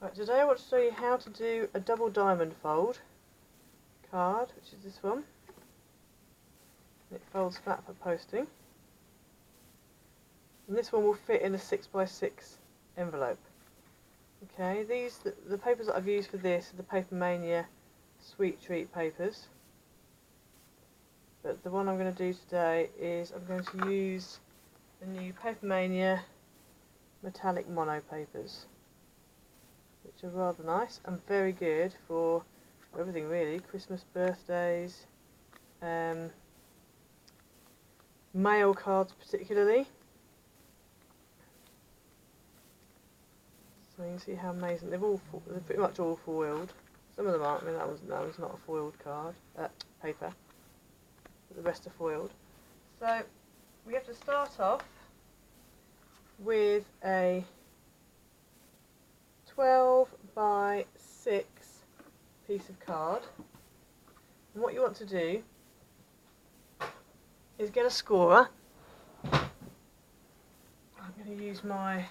Right, today I want to show you how to do a double diamond fold card, which is this one. It folds flat for posting. And this one will fit in a 6x6 envelope. Okay, the papers that I've used for this are the Papermania Sweet Treat papers. But the one I'm going to do today is I'm going to use the new Papermania metallic mono papers, which are rather nice and very good for everything really. Christmas, birthdays, mail cards particularly. So you can see how amazing they're pretty much all foiled. Some of them aren't. I mean, that was not a foiled card paper, but the rest are foiled. So we have to start off with a 12 by 6 piece of card, and what you want to do is get a scorer. I'm going to use my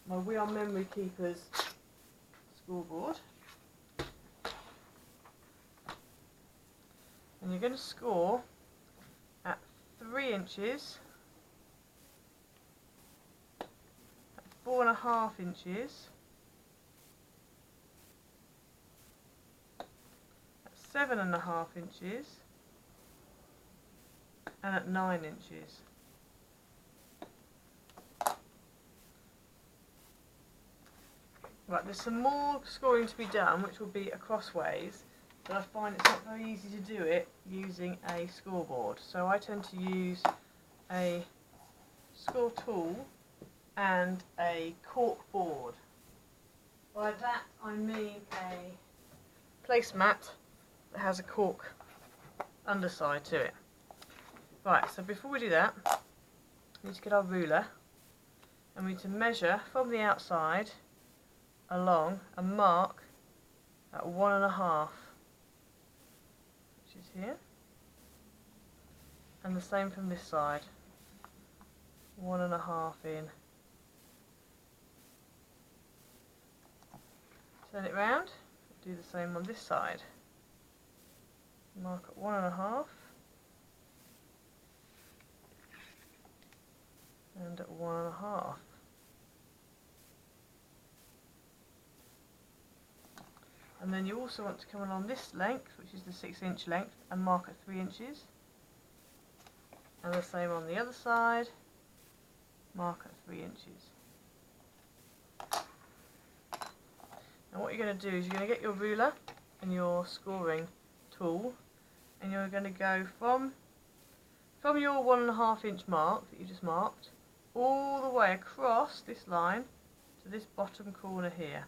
We Are Memory Keepers scoreboard, and you're going to score at 3 inches, at 4.5 inches, at 7.5 inches, and at 9 inches. Right, there's some more scoring to be done, which will be acrossways, but I find it's not very easy to do it using a scoreboard. So I tend to use a score tool and a cork board. By that I mean a placemat that has a cork underside to it. Right, so before we do that, we need to get our ruler, and we need to measure from the outside along and mark at 1.5, which is here, and the same from this side, 1.5 in. Turn it round, do the same on this side, mark at 1.5 and at 1.5. And then you also want to come along this length, which is the 6-inch length, and mark at 3 inches. And the same on the other side, mark at 3 inches. And what you're going to do is you're going to get your ruler and your scoring tool, and you're going to go from your 1.5 inch mark that you just marked, all the way across this line to this bottom corner here.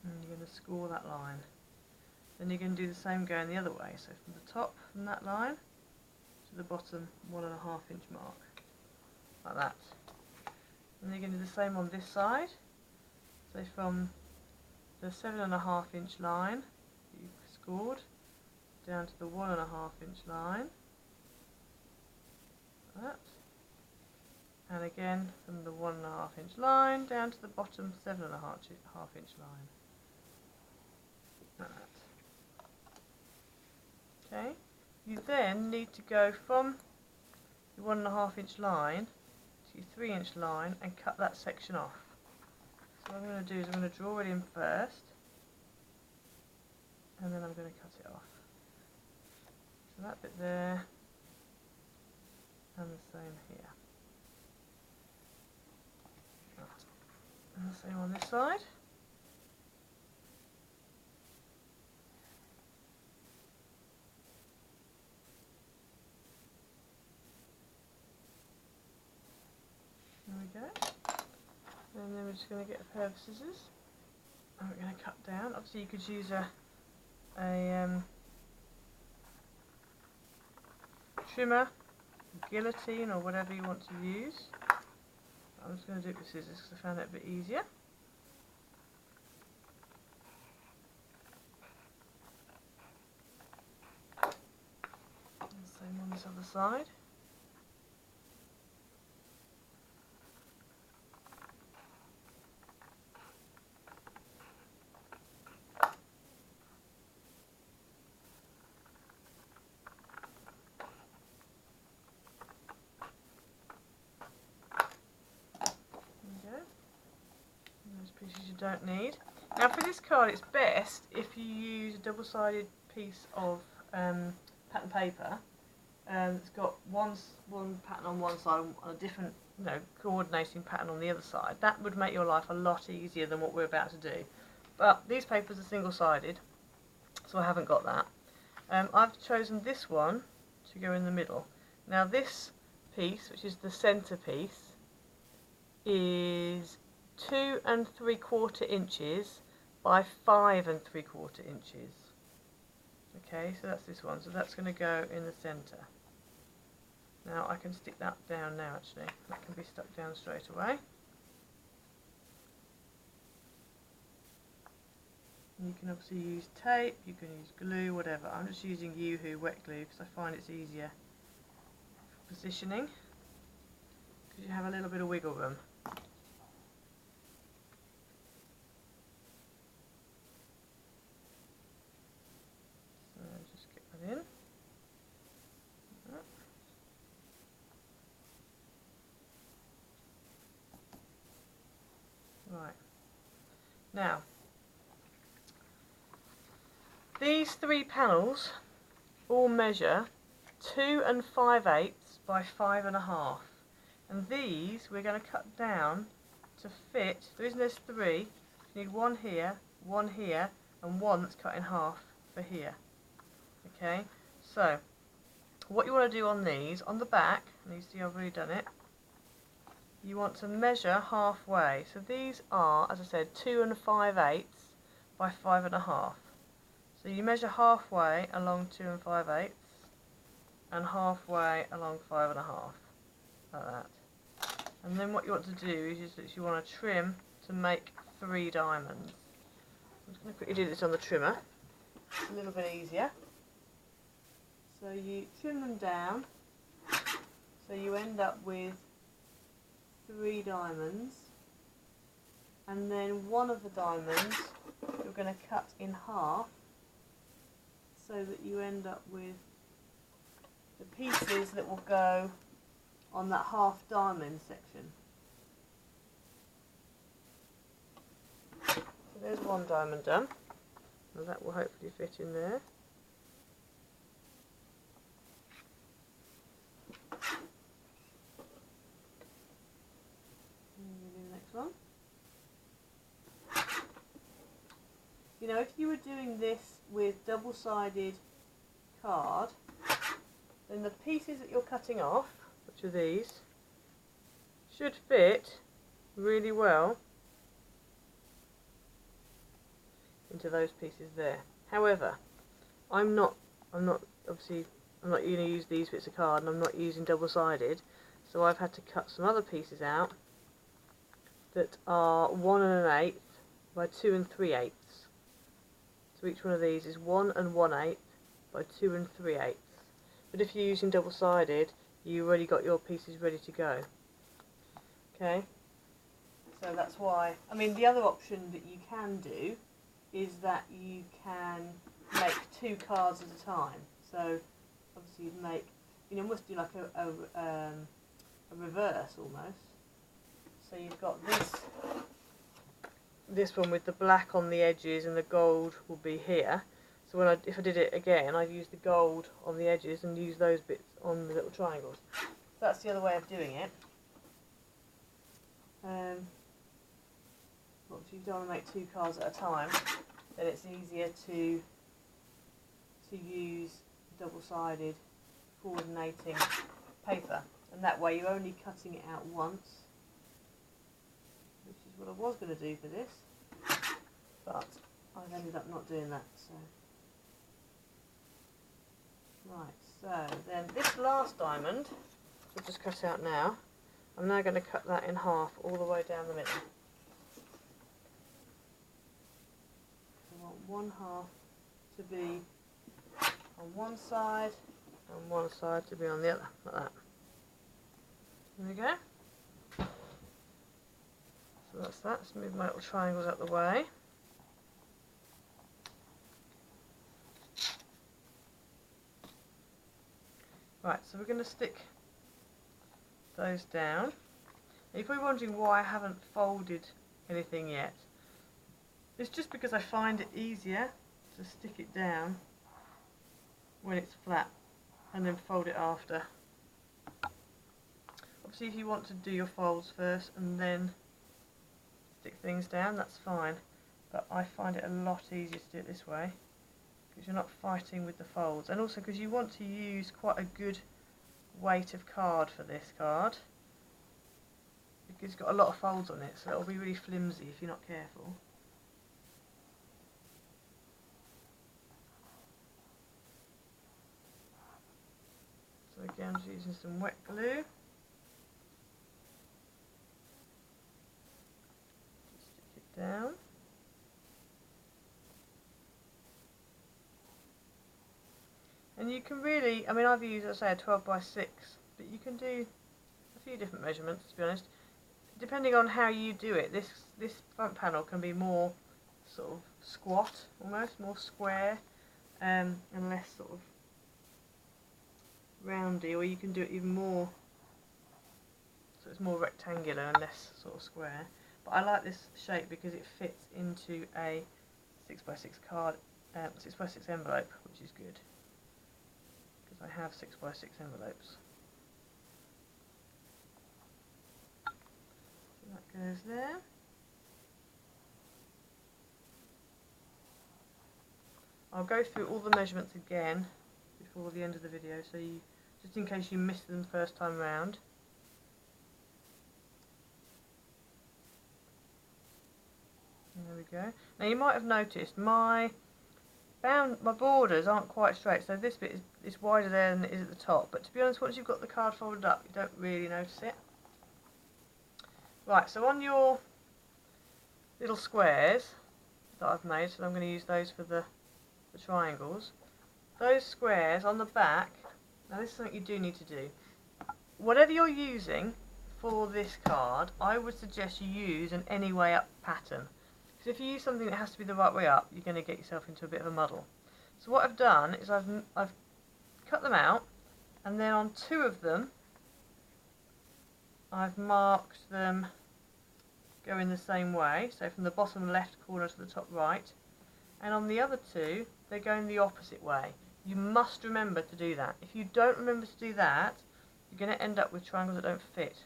And you're going to score that line. Then you're going to do the same going the other way, so from the top, from that line, to the bottom 1.5 inch mark, like that. And you're going to do the same on this side, so from the 7.5 inch line that you've scored, down to the 1.5 inch line, like that. And again from the 1.5 inch line down to the bottom 7.5 inch line. Like that. Okay, you then need to go from your 1.5 inch line to your 3 inch line and cut that section off. So what I'm going to do is I'm going to draw it in first, and then I'm going to cut it off. So that bit there, and the same here. And the same on this side. There we go. And then we're just going to get a pair of scissors, and we're going to cut down. Obviously you could use a trimmer, guillotine, or whatever you want to use. I'm just going to do it with scissors because I found it a bit easier. And same on this other side. don't need. Now for this card it's best if you use a double-sided piece of pattern paper it's got one pattern on one side and a different, coordinating pattern on the other side. That would make your life a lot easier than what we're about to do. But these papers are single-sided, so I haven't got that. I've chosen this one to go in the middle. Now this piece, which is the centre piece, is 2 3/4 inches by 5 3/4 inches. Okay, so that's this one. So that's going to go in the centre. Now I can stick that down now actually. That can be stuck down straight away. You can obviously use tape, you can use glue, whatever. I'm just using Yoo-Hoo wet glue because I find it's easier for positioning because you have a little bit of wiggle room. So just get that in. Right. Now, these 3 panels all measure 2 5/8 by 5 1/2, and these we're going to cut down to fit. The reason there's 3, you need one here, and one that's cut in half for here. Okay, so what you want to do on these, on the back, and you see I've already done it, you want to measure halfway. So these are, as I said, 2 5/8 by 5 1/2. So you measure halfway along 2 5/8 and halfway along 5 1/2, like that. And then what you want to do is you want to trim to make 3 diamonds. I'm just going to quickly do this on the trimmer. It's a little bit easier. So you trim them down, so you end up with 3 diamonds, and then one of the diamonds you're going to cut in half so that you end up with the pieces that will go on that half diamond section. So there's one diamond done, and that will hopefully fit in there. One. You know, if you were doing this with double-sided card, then the pieces that you're cutting off, which are these, should fit really well into those pieces there. However, I'm not going to use these bits of card, and I'm not using double-sided, so I've had to cut some other pieces out that are 1 1/8 by 2 3/8. So each one of these is 1 1/8 by 2 3/8. But if you're using double-sided, you've already got your pieces ready to go. Okay, so that's why. I mean, the other option that you can do is that you can make 2 cards at a time. So obviously you'd make, must do like a reverse almost. So you've got this one with the black on the edges and the gold will be here. So if I did it again, I'd use the gold on the edges and use those bits on the little triangles. So that's the other way of doing it. Well, if you don't want to make 2 cards at a time, then it's easier to use double-sided coordinating paper, and that way you're only cutting it out once, which is what I was going to do for this, but I've ended up not doing that. So right, so then this last diamond, which I've just cut out now, I'm now going to cut that in half all the way down the middle. I want one half to be on one side and one side to be on the other, like that. There we go. So that's that. Let's move my little triangles out the way. Right, so we're going to stick those down. If you're wondering why I haven't folded anything yet, It's just because I find it easier to stick it down when it's flat and then fold it after. Obviously if you want to do your folds first and then stick things down, that's fine, but I find it a lot easier to do it this way because you're not fighting with the folds, and also because you want to use quite a good weight of card for this card because it's got a lot of folds on it, so it'll be really flimsy if you're not careful. So again, I'm just using some wet glue. Stick it down. And you can really, I mean, I've used, let's say, a 12 by 6, but you can do a few different measurements, to be honest. Depending on how you do it, this front panel can be more sort of squat, almost, more square, and less sort of roundy, or you can do it even more, so it's more rectangular and less sort of square. But I like this shape because it fits into a 6 by 6 card, 6 by 6 envelope, which is good. I have 6 by 6 envelopes. So that goes there. I'll go through all the measurements again before the end of the video, so you, just in case you missed them the first time round. And there we go. Now you might have noticed my borders aren't quite straight, so this bit is wider there than it is at the top, but to be honest, once you've got the card folded up you don't really notice it. Right, so on your little squares that I've made, so I'm going to use those for the triangles, those squares on the back, now this is something you do need to do. Whatever you're using for this card, I would suggest you use an any way up pattern. Because if you use something that has to be the right way up, you're going to get yourself into a bit of a muddle. So what I've done is I've cut them out, and then on 2 of them I've marked them going the same way, so from the bottom left corner to the top right, and on the other 2 they're going the opposite way. You must remember to do that. If you don't remember to do that, you're going to end up with triangles that don't fit.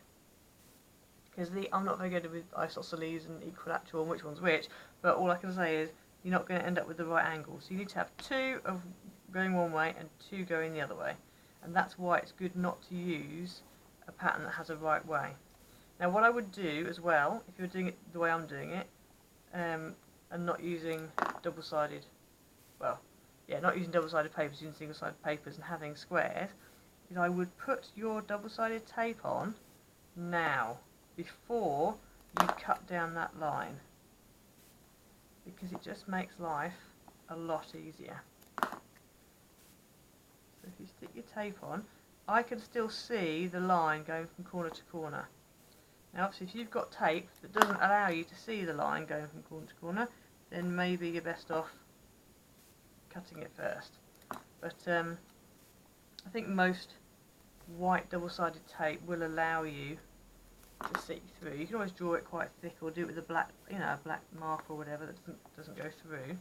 Because I'm not very good with isosceles and equilateral and which one's which, but all I can say is you're not going to end up with the right angle. So you need to have 2 of going one way and 2 going the other way. And that's why it's good not to use a pattern that has a right way. Now what I would do as well, if you're doing it the way I'm doing it, and not using double-sided, not using double-sided papers, using single-sided papers and having squares, is I would put your double-sided tape on now, before you cut down that line, because it just makes life a lot easier. So if you stick your tape on, I can still see the line going from corner to corner. Now obviously if you've got tape that doesn't allow you to see the line going from corner to corner, then maybe you're best off cutting it first. But I think most white double-sided tape will allow you to see through. You can always draw it quite thick or do it with a black, a black mark or whatever that doesn't go through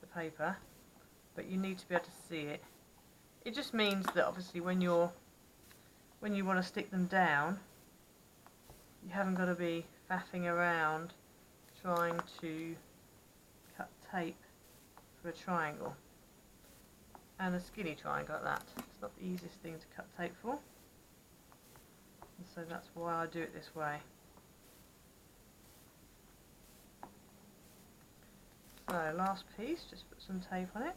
the paper, but you need to be able to see it. It just means that obviously when you want to stick them down, you haven't got to be faffing around trying to cut tape for a triangle, and a skinny triangle like that. It's not the easiest thing to cut tape for. And so that's why I do it this way. So last piece, just put some tape on it.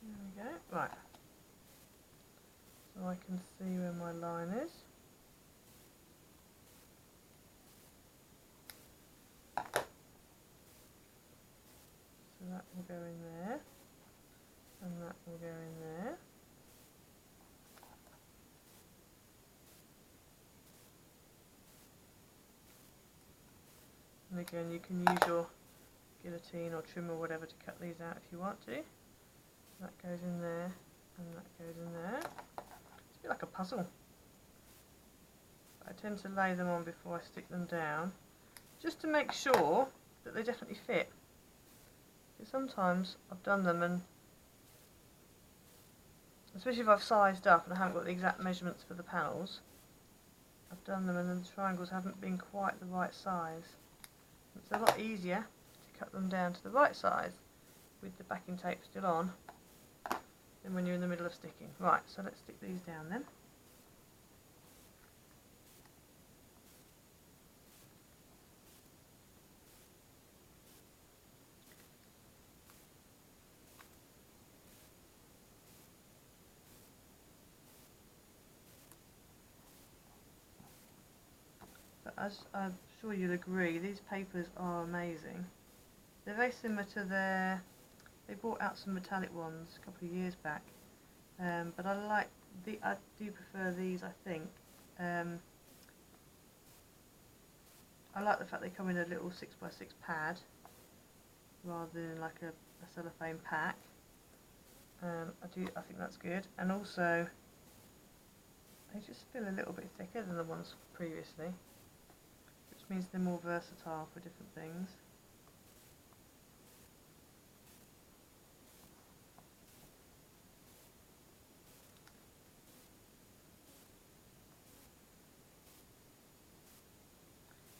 There we go. Right. So I can see where my line is. So that will go in there, and that will go in there. And again, you can use your guillotine or trim or whatever to cut these out if you want to. That goes in there, and that goes in there. It's a bit like a puzzle. But I tend to lay them on before I stick them down, just to make sure that they definitely fit. Because sometimes I've done them, and especially if I've sized up and I haven't got the exact measurements for the panels, I've done them and then the triangles haven't been quite the right size. It's a lot easier to cut them down to the right size with the backing tape still on than when you're in the middle of sticking. Right, so let's stick these down then. But as I'm sure you'll agree, these papers are amazing. They're very similar to they brought out some metallic ones a couple of years back, but I do prefer these, I think. I like the fact they come in a little 6x6 pad rather than like a cellophane pack. I think that's good, and also they just feel a little bit thicker than the ones previously, which means they're more versatile for different things.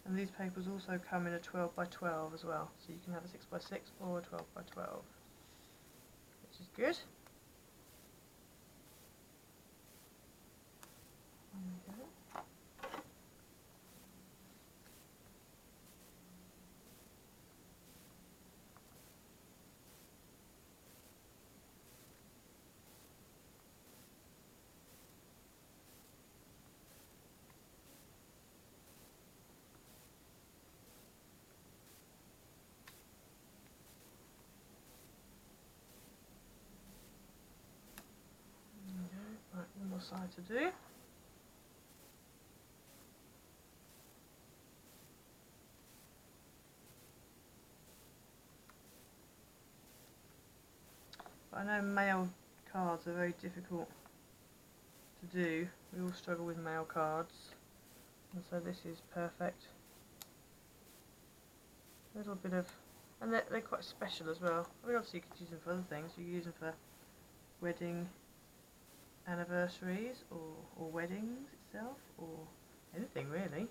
And these papers also come in a 12x12 as well, so you can have a 6x6 or a 12x12, which is good. There we go. Right, one more side to do. But I know mail cards are very difficult to do. We all struggle with mail cards, and so this is perfect. A little bit of, and they're quite special as well. I mean, obviously you could use them for other things. You could use them for wedding anniversaries or weddings itself, or anything really.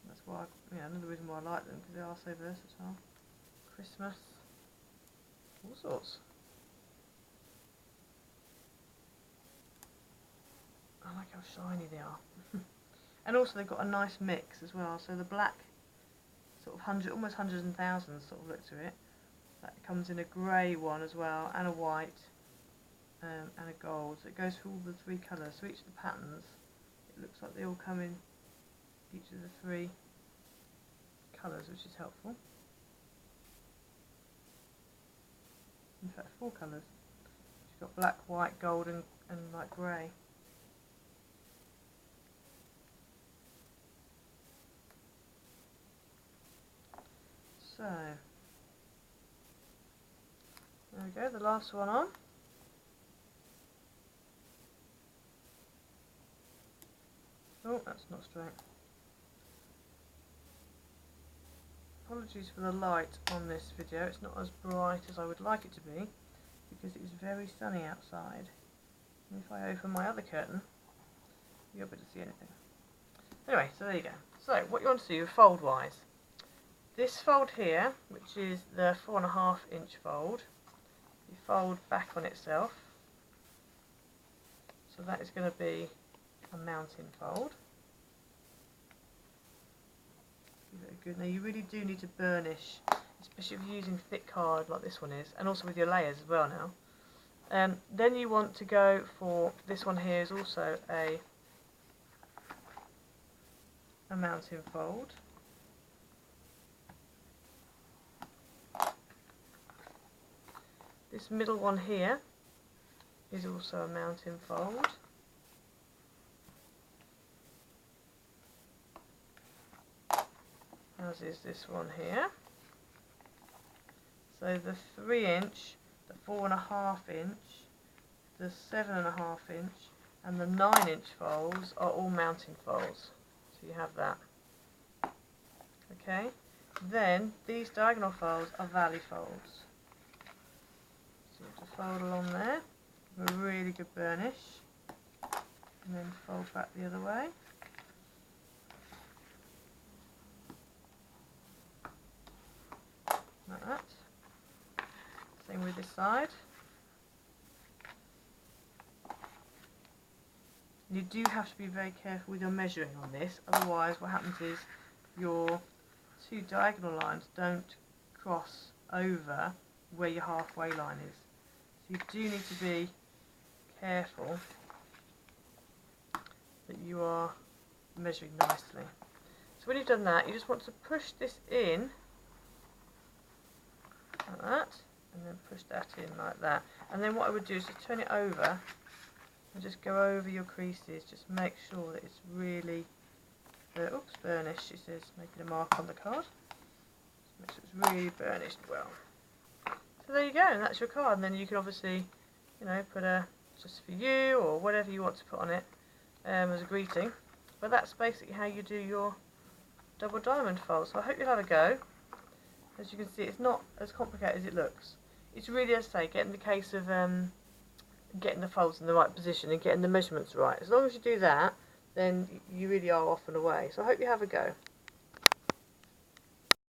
That's why, another reason why I like them, because they are so versatile. Christmas, all sorts. I like how shiny they are. And also they've got a nice mix as well, so the black sort of almost hundreds and thousands sort of look to it. That comes in a grey one as well, and a white, and a gold. So it goes for all the three colours. So each of the patterns, it looks like they all come in each of the three colours, which is helpful. In fact, 4 colours. You've got black, white, gold, and light grey. So, there we go, the last one on. Oh, that's not straight. Apologies for the light on this video, it's not as bright as I would like it to be, because it is very sunny outside. And if I open my other curtain, you'll be able to see anything. Anyway, so there you go. So, what you want to do fold-wise. This fold here, which is the 4.5 inch fold, you fold back on itself. So that is going to be a mounting fold. Very good. Now you really do need to burnish, especially if you're using thick card like this one is, and also with your layers as well now. Then you want to go for, this one here is also a mounting fold. This middle one here is also a mounting fold. As is this one here. So the 3 inch, the 4.5 inch, the 7.5 inch and the 9 inch folds are all mounting folds. So you have that. Okay, then these diagonal folds are valley folds. So you have to fold along there with a really good burnish and then fold back the other way. Like that. Same with this side. You do have to be very careful with your measuring on this, otherwise what happens is your 2 diagonal lines don't cross over where your halfway line is. So you do need to be careful that you are measuring nicely. So when you've done that, you just want to push this in like that, and then push that in like that. And then what I would do is just turn it over and just go over your creases. Just make sure that it's really, oops, burnished. It says making a mark on the card. Just make sure it's really burnished well. So there you go, and that's your card. And then you can obviously, you know, put a just for you or whatever you want to put on it as a greeting. But that's basically how you do your double diamond fold. So I hope you'll have a go. As you can see, it's not as complicated as it looks. It's really, as I say, getting the case of getting the folds in the right position and getting the measurements right. As long as you do that, then you really are off and away. So I hope you have a go.